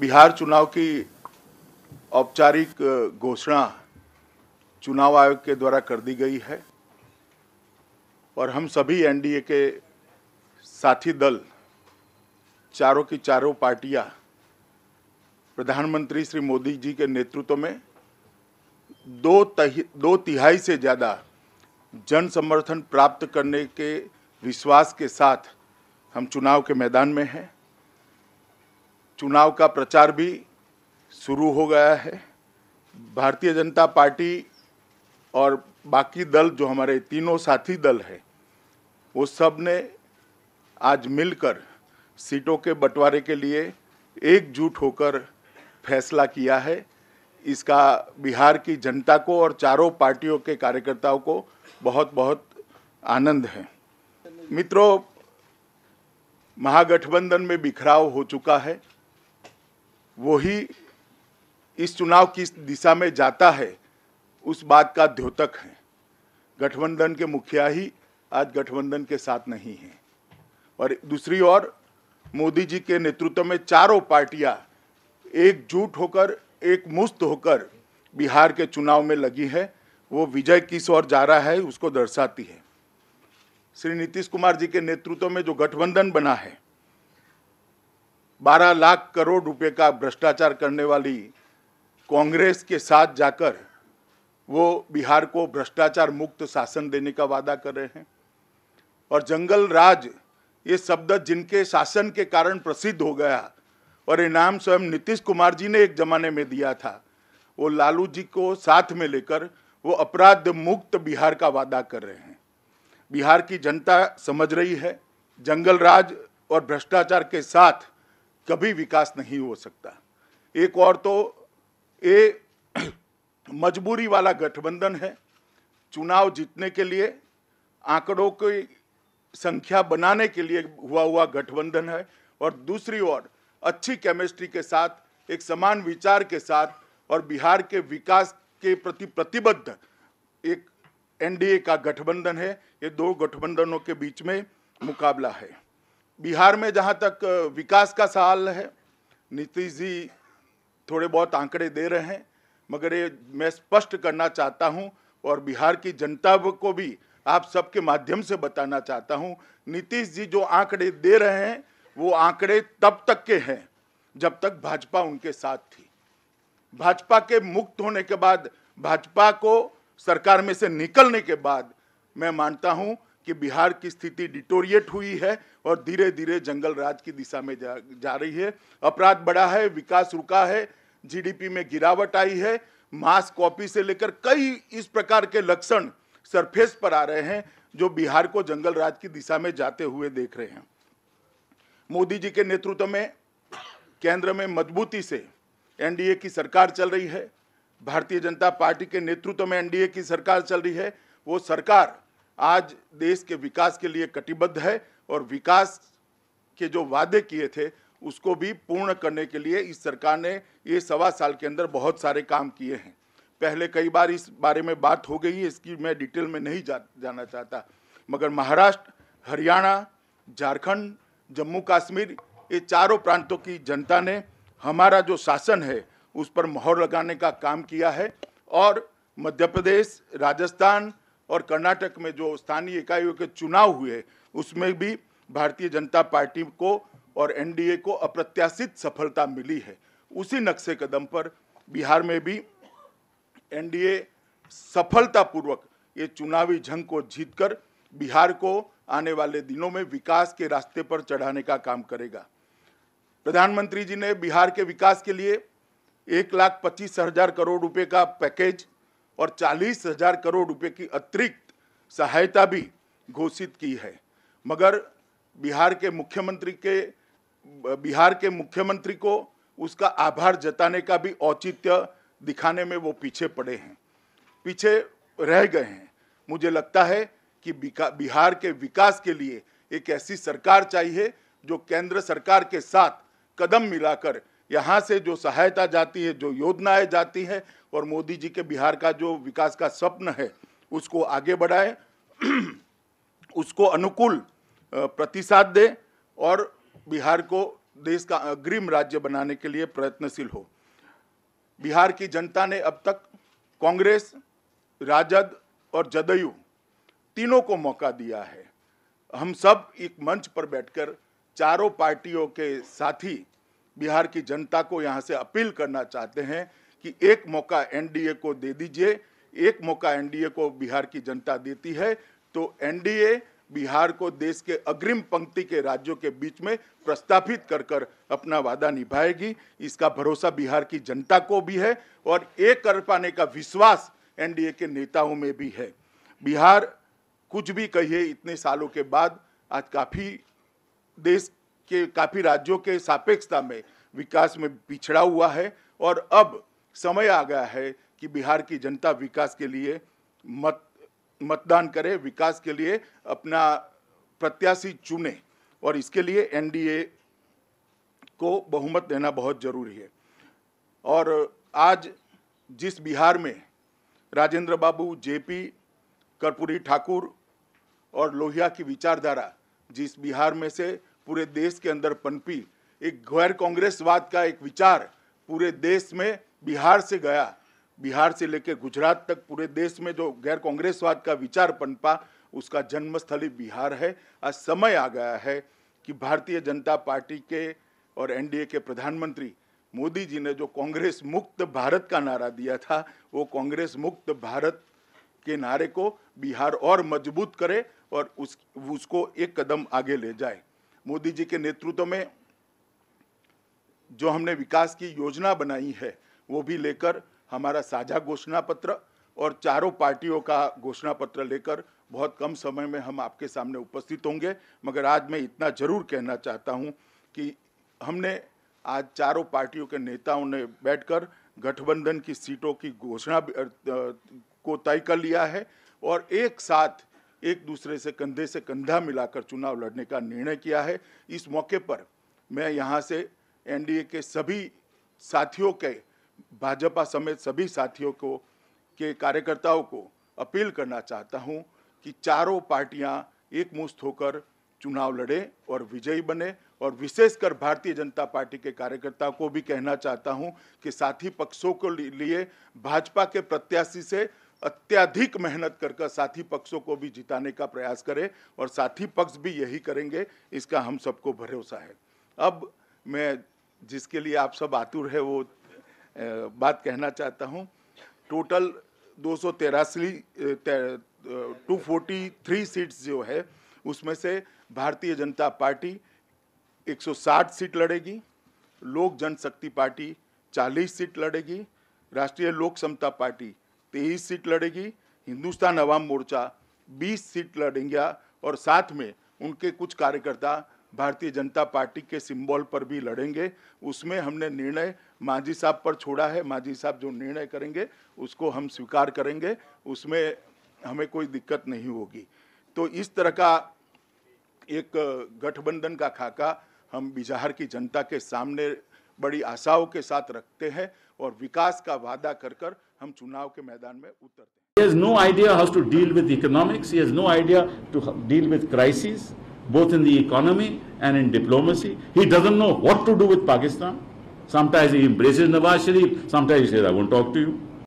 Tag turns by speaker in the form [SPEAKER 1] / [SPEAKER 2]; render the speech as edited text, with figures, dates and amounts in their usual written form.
[SPEAKER 1] बिहार चुनाव की औपचारिक घोषणा चुनाव आयोग के द्वारा कर दी गई है और हम सभी एनडीए के साथी दल चारों की चारों पार्टियां प्रधानमंत्री श्री मोदी जी के नेतृत्व में दो तिहाई से ज़्यादा जन समर्थन प्राप्त करने के विश्वास के साथ हम चुनाव के मैदान में हैं। चुनाव का प्रचार भी शुरू हो गया है। भारतीय जनता पार्टी और बाकी दल जो हमारे तीनों साथी दल हैं, वो सब ने आज मिलकर सीटों के बंटवारे के लिए एकजुट होकर फैसला किया है। इसका बिहार की जनता को और चारों पार्टियों के कार्यकर्ताओं को बहुत बहुत आनंद है। मित्रों, महागठबंधन में बिखराव हो चुका है, वही इस चुनाव किस दिशा में जाता है उस बात का द्योतक है। गठबंधन के मुखिया ही आज गठबंधन के साथ नहीं हैं और दूसरी ओर मोदी जी के नेतृत्व में चारों पार्टियां एकजुट होकर एक मुश्त होकर बिहार के चुनाव में लगी है। वो विजय किस ओर जा रहा है उसको दर्शाती है। श्री नीतीश कुमार जी के नेतृत्व में जो गठबंधन बना है, 12 लाख करोड़ रुपए का भ्रष्टाचार करने वाली कांग्रेस के साथ जाकर वो बिहार को भ्रष्टाचार मुक्त शासन देने का वादा कर रहे हैं। और जंगल राज ये शब्द जिनके शासन के कारण प्रसिद्ध हो गया और ये नाम स्वयं नीतीश कुमार जी ने एक जमाने में दिया था, वो लालू जी को साथ में लेकर वो अपराध मुक्त बिहार का वादा कर रहे हैं। बिहार की जनता समझ रही है, जंगल राज और भ्रष्टाचार के साथ कभी विकास नहीं हो सकता। एक और तो ये मजबूरी वाला गठबंधन है, चुनाव जीतने के लिए आंकड़ों की संख्या बनाने के लिए हुआ गठबंधन है और दूसरी ओर अच्छी केमिस्ट्री के साथ, एक समान विचार के साथ और बिहार के विकास के प्रति प्रतिबद्ध एक एनडीए का गठबंधन है। ये दो गठबंधनों के बीच में मुकाबला है। बिहार में जहां तक विकास का सवाल है, नीतीश जी थोड़े बहुत आंकड़े दे रहे हैं, मगर ये मैं स्पष्ट करना चाहता हूं और बिहार की जनता को भी आप सबके माध्यम से बताना चाहता हूं, नीतीश जी जो आंकड़े दे रहे हैं वो आंकड़े तब तक के हैं जब तक भाजपा उनके साथ थी। भाजपा के मुक्त होने के बाद, भाजपा को सरकार में से निकलने के बाद मैं मानता हूं कि बिहार की स्थिति डिटोरिएट हुई है और धीरे धीरे जंगल राज की दिशा में जा रही है। अपराध बढ़ा है, विकास रुका है, जीडीपी में गिरावट आई है, मास कॉपी से लेकर कई इस प्रकार के लक्षण सरफेस पर आ रहे हैं जो बिहार को जंगल राज की दिशा में जाते हुए देख रहे हैं। मोदी जी के नेतृत्व में केंद्र में मजबूती से एनडीए की सरकार चल रही है, भारतीय जनता पार्टी के नेतृत्व में एनडीए की सरकार चल रही है। वो सरकार आज देश के विकास के लिए कटिबद्ध है और विकास के जो वादे किए थे उसको भी पूर्ण करने के लिए इस सरकार ने ये 1.25 साल के अंदर बहुत सारे काम किए हैं। पहले कई बार इस बारे में बात हो गई है, इसकी मैं डिटेल में नहीं जाना चाहता, मगर महाराष्ट्र, हरियाणा, झारखंड, जम्मू कश्मीर, ये चारों प्रांतों की जनता ने हमारा जो शासन है उस पर मोहर लगाने का काम किया है। और मध्य प्रदेश, राजस्थान और कर्नाटक में जो स्थानीय इकाइयों के चुनाव हुए उसमें भी भारतीय जनता पार्टी को और एनडीए को अप्रत्याशित सफलता मिली है। उसी नक्शे कदम पर बिहार में भी एनडीए सफलतापूर्वक ये चुनावी जंग को जीतकर बिहार को आने वाले दिनों में विकास के रास्ते पर चढ़ाने का काम करेगा। प्रधानमंत्री जी ने बिहार के विकास के लिए 1,25,000 करोड़ रुपए का पैकेज और 40,000 करोड़ रुपए की अतिरिक्त सहायता भी घोषित की है, मगर बिहार के मुख्यमंत्री को उसका आभार जताने का भी औचित्य दिखाने में वो पीछे पड़े हैं, पीछे रह गए हैं। मुझे लगता है कि बिहार के विकास के लिए एक ऐसी सरकार चाहिए जो केंद्र सरकार के साथ कदम मिलाकर यहाँ से जो सहायता जाती है, जो योजनाएं जाती हैं और मोदी जी के बिहार का जो विकास का स्वप्न है उसको आगे बढ़ाए, उसको अनुकूल प्रतिसाद दे और बिहार को देश का अग्रिम राज्य बनाने के लिए प्रयत्नशील हो। बिहार की जनता ने अब तक कांग्रेस, राजद और जदयू तीनों को मौका दिया है। हम सब एक मंच पर बैठकर चारों पार्टियों के साथी बिहार की जनता को यहाँ से अपील करना चाहते हैं कि एक मौका एनडीए को दे दीजिए। एक मौका एनडीए को बिहार की जनता देती है तो एनडीए बिहार को देश के अग्रिम पंक्ति के राज्यों के बीच में प्रस्थापित कर कर अपना वादा निभाएगी। इसका भरोसा बिहार की जनता को भी है और एक कर पाने का विश्वास एनडीए के नेताओं में भी है। बिहार कुछ भी कहिए इतने सालों के बाद आज काफ़ी देश के काफ़ी राज्यों के सापेक्षता में विकास में पिछड़ा हुआ है और अब समय आ गया है कि बिहार की जनता विकास के लिए मतदान करे, विकास के लिए अपना प्रत्याशी चुने और इसके लिए एनडीए को बहुमत देना बहुत जरूरी है। और आज जिस बिहार में राजेंद्र बाबू, जेपी, कर्पूरी ठाकुर और लोहिया की विचारधारा जिस बिहार में से पूरे देश के अंदर पनपी, एक गैर कांग्रेसवाद का एक विचार पूरे देश में बिहार से गया, बिहार से लेकर गुजरात तक पूरे देश में जो गैर कांग्रेसवाद का विचार पनपा, उसका जन्मस्थली बिहार है। आज समय आ गया है कि भारतीय जनता पार्टी के और एनडीए के प्रधानमंत्री मोदी जी ने जो कांग्रेस मुक्त भारत का नारा दिया था, वो कांग्रेस मुक्त भारत के नारे को बिहार और मजबूत करे और उसको एक कदम आगे ले जाए। मोदी जी के नेतृत्व में जो हमने विकास की योजना बनाई है वो भी लेकर हमारा साझा घोषणा पत्र और चारों पार्टियों का घोषणा पत्र लेकर बहुत कम समय में हम आपके सामने उपस्थित होंगे। मगर आज मैं इतना जरूर कहना चाहता हूं कि हमने आज चारों पार्टियों के नेताओं ने बैठकर गठबंधन की सीटों की घोषणा को तय कर लिया है और एक साथ एक दूसरे से कंधा मिलाकर चुनाव लड़ने का निर्णय किया है। इस मौके पर मैं यहाँ से एनडीए के सभी साथियों के, भाजपा समेत सभी साथियों को के कार्यकर्ताओं को अपील करना चाहता हूं कि चारों पार्टियां एकमुश्त होकर चुनाव लड़े और विजयी बने। और विशेषकर भारतीय जनता पार्टी के कार्यकर्ताओं को भी कहना चाहता हूं कि साथी पक्षों को लिए भाजपा के प्रत्याशी से अत्यधिक मेहनत कर साथी पक्षों को भी जिताने का प्रयास करें और साथी पक्ष भी यही करेंगे, इसका हम सबको भरोसा है। अब मैं जिसके लिए आप सब आतुर है वो बात कहना चाहता हूं। टोटल 243 सीट्स जो है उसमें से भारतीय जनता पार्टी 160 सीट लड़ेगी, लोक जनशक्ति पार्टी 40 सीट लड़ेगी, राष्ट्रीय लोक समता पार्टी 23 सीट लड़ेगी, हिंदुस्तान अवाम मोर्चा 20 सीट लड़ेंगे और साथ में उनके कुछ कार्यकर्ता भारतीय जनता पार्टी के सिंबल पर भी लड़ेंगे। उसमें हमने निर्णय मांझी साहब पर छोड़ा है। मांझी साहब जो निर्णय करेंगे उसको हम स्वीकार करेंगे, उसमें हमें कोई दिक्कत नहीं होगी। तो इस तरह का एक गठबंधन का खाका हम बिहार की जनता के सामने बड़ी आशाओं के साथ रखते हैं और विकास का वादा कर कर हम चुनाव के मैदान में उतरते हैं।
[SPEAKER 2] He has no idea how to deal with economics. He has no idea to deal with crises, both in the economy and in diplomacy. He doesn't know what to do with Pakistan. Sometimes he embraces Nawaz Sharif, sometimes he says, I won't talk to you.